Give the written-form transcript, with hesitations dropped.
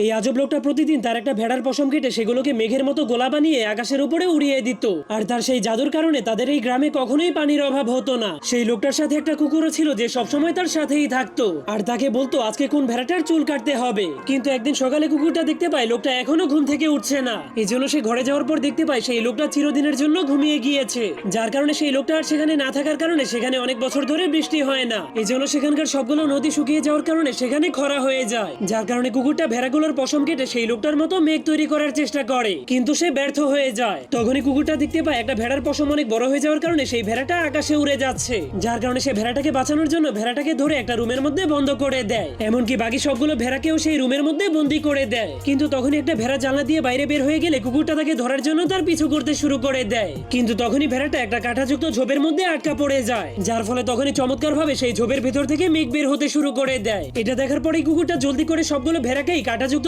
এই আজব লোকটা প্রতিদিন তার একটা ভেড়ার পশম কেটে সেগুলোকে মেঘের মতো গোলা বানিয়ে আকাশের উপরে উড়িয়ে দিত। আর তার সেই জাদুর কারণে তাদের এই গ্রামে কখনোই পানির অভাব হতো না। সেই লোকটার সাথে একটা কুকুরও ছিল যে সবসময় তার সাথেই থাকতো আর তাকে বলতো আজকে কোন ভেড়াটার চুল কাটতে হবে। কিন্তু একদিন সকালে কুকুরটা দেখতে পায় লোকটা এখনো ঘুম থেকে উঠছে না। এই জন্য সে ঘরে যাওয়ার পর দেখতে পায় সেই লোকটা চিরদিনের জন্য ঘুমিয়ে গিয়েছে। যার কারণে সেই লোকটা আর সেখানে না থাকার কারণে সেখানে অনেক বছর ধরে বৃষ্টি হয় না। এই জন্য সেখানকার সবগুলো নদী শুকিয়ে যাওয়ার কারণে সেখানে খরা হয়ে যায়। যার কারণে কুকুরটা ভেড়াগুলোর পশম কেটে সেই লোকটার মতো মেঘ তৈরি করার চেষ্টা করে, কিন্তু সে ব্যর্থ হয়ে যায়। তখনই কুকুরটা দেখতে পায় একটা ভেড়ার পশম অনেক বড় হয়ে যাওয়ার কারণে সেই ভেড়াটা আকাশে উড়ে যাচ্ছে। যার কারণে সে ভেড়াটাকে বাঁচানোর জন্য ভেড়াটাকে ধরে একটা রুমের মধ্যে বন্ধ করে দেয়। এমনকি বাকি সবগুলো ভেড়াকেও সেই রুমের মধ্যে বন্দি করে দেয়। কিন্তু তখনই একটা ভেড়া জানলা দিয়ে বাইরে বের হয়ে গেলে কুকুরটা তাকে ধরার জন্য তার পিছু করতে শুরু করে দেয়। কিন্তু তখনই ভেড়াটা একটা কাঁটাযুক্ত ঝোপের মধ্যে আটকা পড়ে যায়। যার ফলে তখনই চমৎকার ভাবে সেই ঝোপের ভেতর থেকে মেঘ বের হতে শুরু করে দেয়। এটা দেখার পরেই কুকুরটা জলদি করে সবগুলো ভেড়াকেই কাঁটাযুক্ত